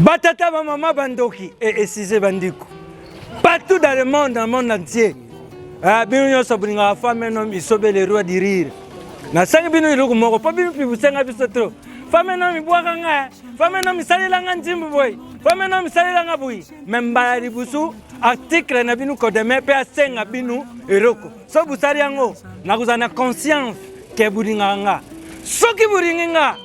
Batata maman bandoki et Cissé bandiko. Partout dans le monde entier. Bino sobringa femme nom isobe le roi di rire. Na sangi bino iloko moko pa bino pibusenga biso trop. Femme nom ibwaka nga, femme nom isalela nga nzimbu boy. Femme nom isalela nga boy. Membala libusu article na bino kodeme pe asenga bino eroko. So busari yango na kuzana conscience ke buringa nga. Soki buringa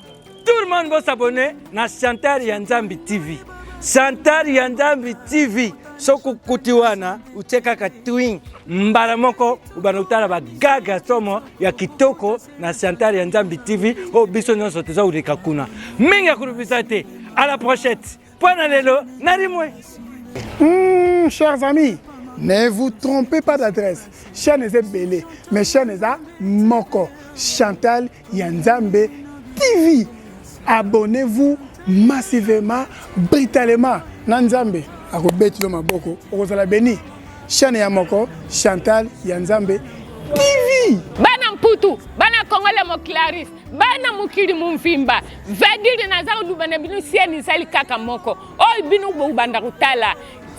tout le monde va s'abonner na Chantal Yanzambi TV. Chantal Yanzambi TV. Soko kutiwana uteka katwing mbala moko ubanutala bagaga somo ya kitoko na Chantal Yanzambi TV o biso nyonso teza ureka kuna. Minga kurubisate. À la prochaine. Point lelo narimwe. Chers amis, ne vous trompez pas d'adresse. Chaîne est belé, mais chaîne est moko. Chantal Yanzambi TV. Abonnez-vous massivement, brutalement. Nanzambe, akobeti lo maboko, okozala beni. Chaîne ya moko, Chantal Yanzambi TV. Bana mputu, bana Kongole mo Clarisse, bana mukiri mumfimba. Vediri na za udubana binu sieni sali kaka moko. Oi binu bubanda kutala.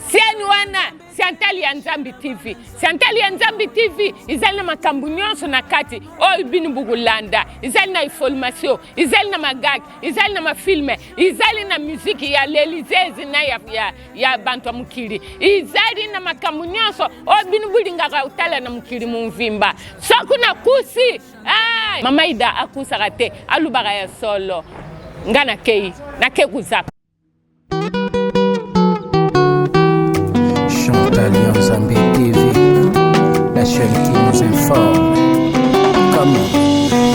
Sieni wana Chantal Yanzambi TV. Chantal Yanzambi TV izali na makambu nyonso na kati. Oi binu bugulanda. Izali na information, izali na magag, izali na mafilme, izali na muziki ya lelizezi na ya bantu mukiri. Izali na makambu nyonso. Oi binu bulinga ka utala na mukiri mumvimba. Soku na kusi. Mama Ida akusa rate alubara ya solo. Ngana kei na kekuzaka. Chantal Yanzambi TV, la chaîne qui nous informe. Comment?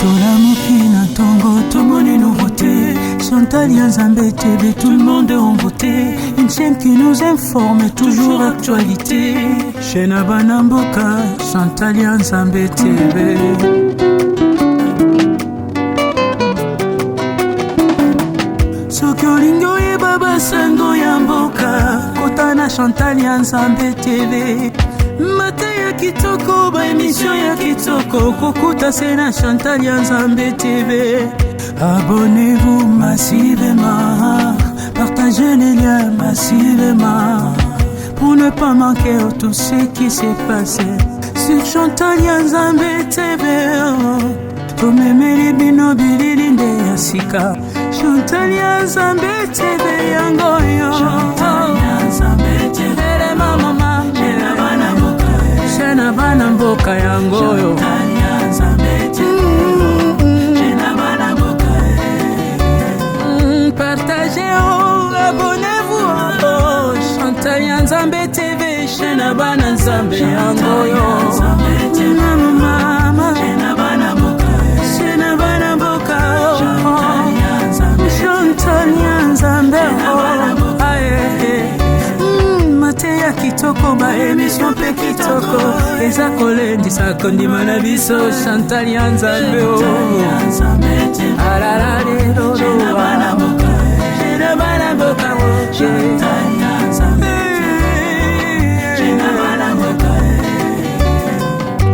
Tout l'amour qui n'attend, tout le monde est nouveauté. Chantal Yanzambi TV, tout le monde est en beauté. Une chaîne qui nous informe, toujours actualité. Chez Nabanamboka, Chantal Yanzambi TV. Sokolingo e baba sango yamboka kotana Chantal Yanzambi TV. Mate ya kitoko ba émission ya kitoko kokuta sena Chantal Yanzambi TV. Abonnez-vous massivement, partagez les liens massivement pour ne pas manquer tout ce qui s'est passé sur Chantal Yanzambi TV. Tomemeli bino bililinde yasika Chantal Yanzambi TV yangoyo. Chantal Yanzambi TV mama Shena bana mboka. Shena bana mboka yangoyo. Chantal Yanzambi TV Shena bana mboka. Partagez, abonnez-vous. Chantal Yanzambi TV Shena bana Nzambe yangoyo. Mama Shena bana mboka. Shena bana mboka. Chantal Yanzambi mate ya kitoko ba émission pe kitoko eza kolendisa kondima na biso Chantal Yanzambi alala lelo Shena bana mboka. Shena bana mboka. Chantal Yanzambi Shena bana mboka.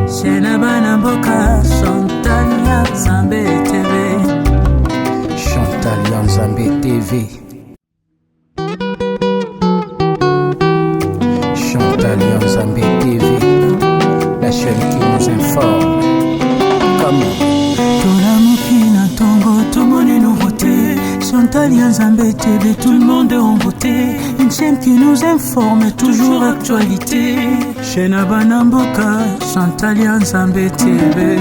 Shena bana mboka. Chantal Yanzambi TV. Chantal Yanzambi TV. Chantal Yanzambi TV, la chaîne qui nous informe. Comment? Tout l'amour qui n'attend, tout le monde est nouveauté. Chantal Yanzambi TV, tout le monde est en beauté. Une chaîne qui nous informe, toujours actualité. Chez Nabanamboka, Chantal Yanzambi TV.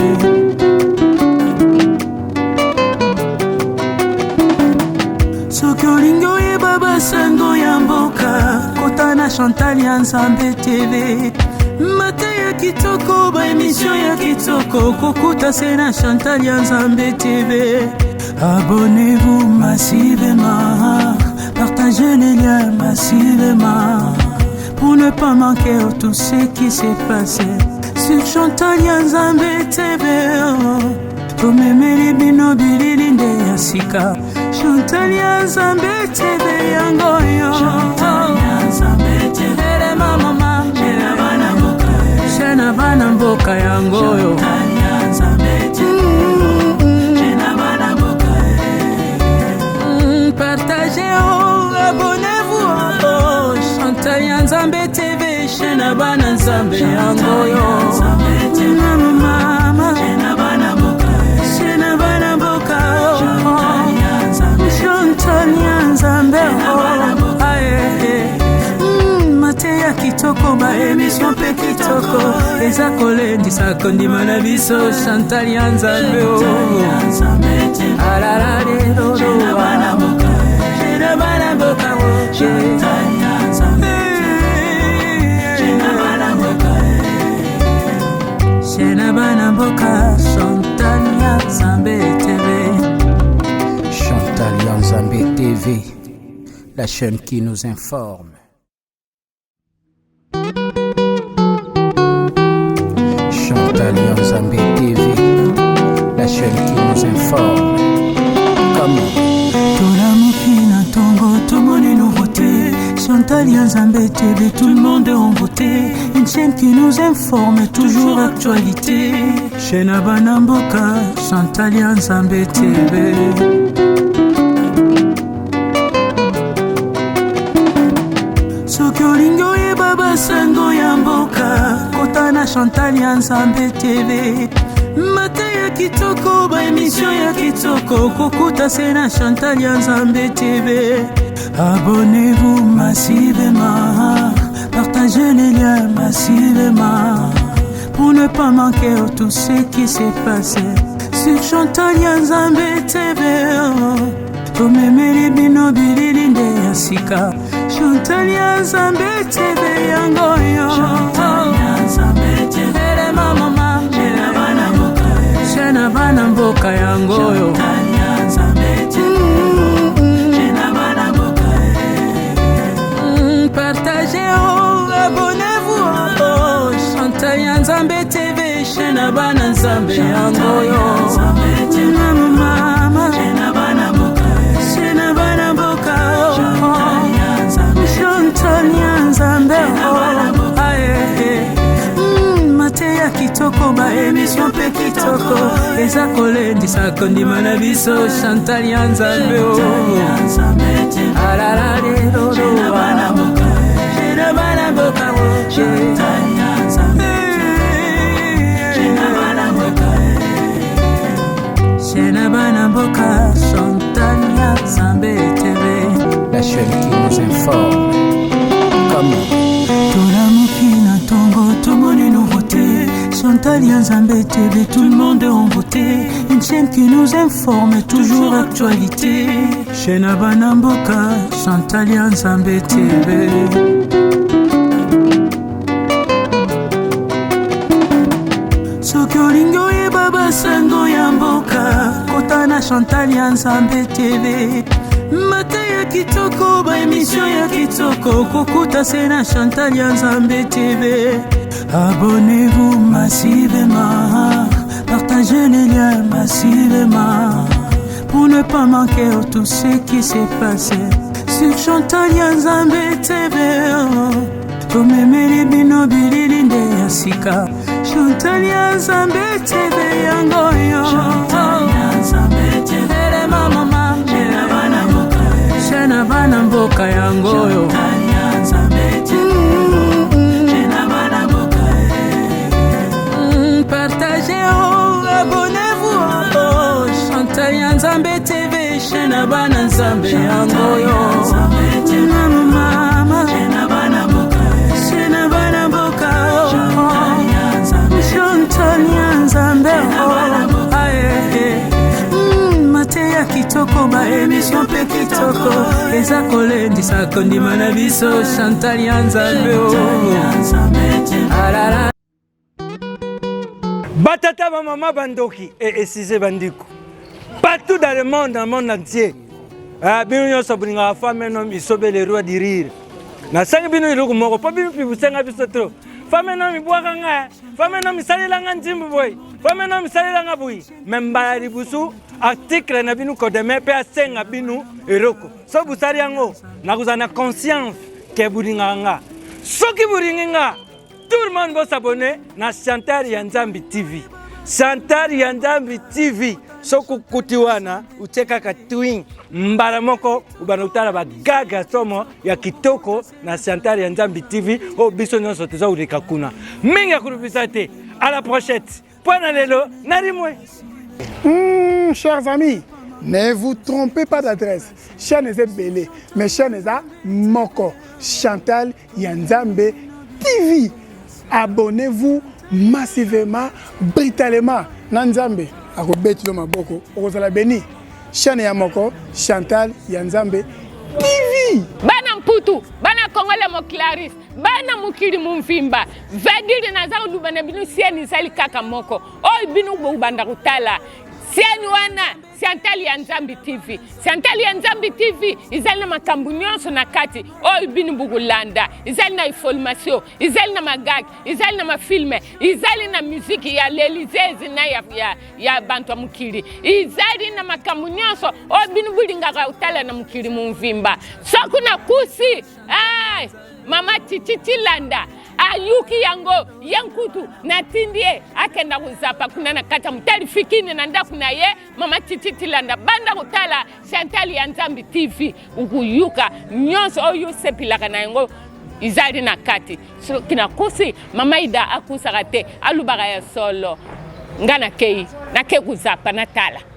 Sokolingo e baba sango yamboka kotana Chantal Yanzambi TV. Mate ya kitoko ba émission ya kitoko kokuta sena Chantal Yanzambi TV. Abonnez-vous massivement, partagez les liens massivement pour ne pas manquer tout ce qui s'est passé sur Chantal Yanzambi TV. Tomemeli bino bililinde yasika Chantal Yanzambi TV yangoyo. Chantal Yanzambi TV mama Shena bana mboka. Shena bana mboka yangoyo. Chantal Yanzambi TV Shena bana mboka. Partagez, abonnez Nzambe TV, Shena Bana Nzambe Yangoyo. Mama, Shena Bana Mboka, Shena Bana Mboka, Chantal Nzambe, Mateya kitoko ba émission pe kitoko, eza kolendisa kondima na biso Chantal Nzambe. Alala de do, Shena Bana Mboka, Shena Bana Mboka, Chantal Nzambe. Shena Bana Mboka, Chantal Nzambe TV. Chantal Nzambe TV, la chaîne qui nous informe. Chantal Nzambe TV, la chaîne qui nous informe. Comment? Tolamokina Tongo, tout le monde est nouveauté. Chantal Nzambe TV, tout le monde est en beauté. Une chaîne qui nous informe, toujours actualité. Shena Bana Mboka, Chantal Nzambe TV. Soki olingo ye baba sango ya mboka, kota na Chantal Nzambe TV. Mate ya kitoko, ba émission ya kitoko, kokuta se na Chantal Nzambe TV. Abonnez-vous massivement, partagez les liens massivement, pour ne pas manquer tout ce qui s'est passé sur Chantal Nzambe TV. Tomemeli bino bililinde ya sika, Chantal Nzambe TV yangoyo. Chantal Nzambe TV, mama, Shena Bana Mboka, Shena Bana Mboka yangoyo. Chantal Nzambe TV, Shena Bana Mboka. Partagez, abonnez-vous, Chantal Nzambe TV, Shena Bana Nzambe yangoyo. Mama, Shena Bana Mboka, Shena Bana Mboka, Chantal Nzambe. Mateya kitoko, ba émission pe kitoko, eza kolendisa kondima na biso Chantal Nzambe. Alala de do, Shena Bana Mboka, Shena Bana Mboka, Chantal Nzambe. Shena Bana Mboka, Shena Bana Mboka, Chantal Nzambe TV, la chaîne qui nous informe. Comment? Tolamokina Tongo, tout le monde est nouveauté. Chantal Nzambe TV, tout le monde est en beauté. Une chaîne qui nous informe, toujours actualité. Shena Bana Mboka, Chantal Nzambe TV. Soki olingo ye baba sango ya mboka, kota na Chantal Nzambe TV. Mate ya kitoko, ba émission ya kitoko, kokuta se na Chantal Nzambe TV. Abonnez-vous massivement, partagez les liens massivement, pour ne pas manquer tout ce qui s'est passé sur Chantal Nzambe TV. Tomemeli bino bililinde ya sika, Chantal Nzambe TV yangoyo. Chantal Nzambe TV, mama, Shena Bana Mboka, Shena Bana Mboka yangoyo. Chantal Nzambe TV, Shena Bana Mboka. Partagez, abonnez-vous, Chantal Nzambe TV, Shena Bana Nzambe yangoyo. Mama, Shena Bana Mboka, Shena Bana Mboka, Chantal Nzambe. Mateya kitoko, ba émission pe kitoko, eza kolendisa kondima na biso Chantal Nzambe. Alala. Batata maman bandoki et Cissé bandiko. Partout dans le monde entier. Bino nyonso bulinga femme nom isobe le roi du rire. Na sangi bino iluku moko pa bino pibusenga biso trop. Femme nom ibwaka nga, femme nom isalila nga nzimbu boy. Femme nom isalila nga boy. Memba ribusu article na bino kodeme pe asenga bino eroko. So busari yango na kuzana conscience ke bulinga nga. Soki bulinga nga, tout le monde va s'abonner na Chantal Nzambe TV. Chantal Nzambe TV. soku kuti wana uteka ka twin mbala moko ubana utala ba gaga somo ya kitoko na Chantal ya Nzambi TV o biso nyonso teza ulika kuna mingi kurubisa te à la prochaine point lelo narimwe. Chers amis, ne vous trompez pas d'adresse. Chaîne est belé, mais chaîne est moko Chantal ya Nzambe TV. Abonnez-vous massivement, brutalement. Nanzambe, akobeti lo maboko, okozala beni. Chaîne ya moko Chantal ya Nzambe TV. Bana mputu, bana kongole mo Clarisse, bana mukiri mumfimba. Vediri na za udubana binu sieni sali kaka moko. Oi binu bo ubanda kutala. Sieni wana Chantal ya Nzambi TV. Chantal ya Nzambi TV izali na makambu nyonso na kati. Oi binu bugulanda. Izali na information, izali na magag, izali na mafilme, izali na muziki ya lelizezi na ya bantu mukiri. Izali na makambu nyonso. Oi binu bulinga utala na mukiri mumvimba. Soku na kusi. Ay, mama Titilanda. Ayuki yango yankutu na tindie akenda kuzapa kuna na kata mtali fikini na ndaku na ye mama Titilanda banda kutala Chantal ya Nzambi TV ukuyuka nyonso oyo sepilaka na yango izali na kati so kina kusi mama Ida akusaka te alubaka ya solo ngana kei na ke kuzapa na tala.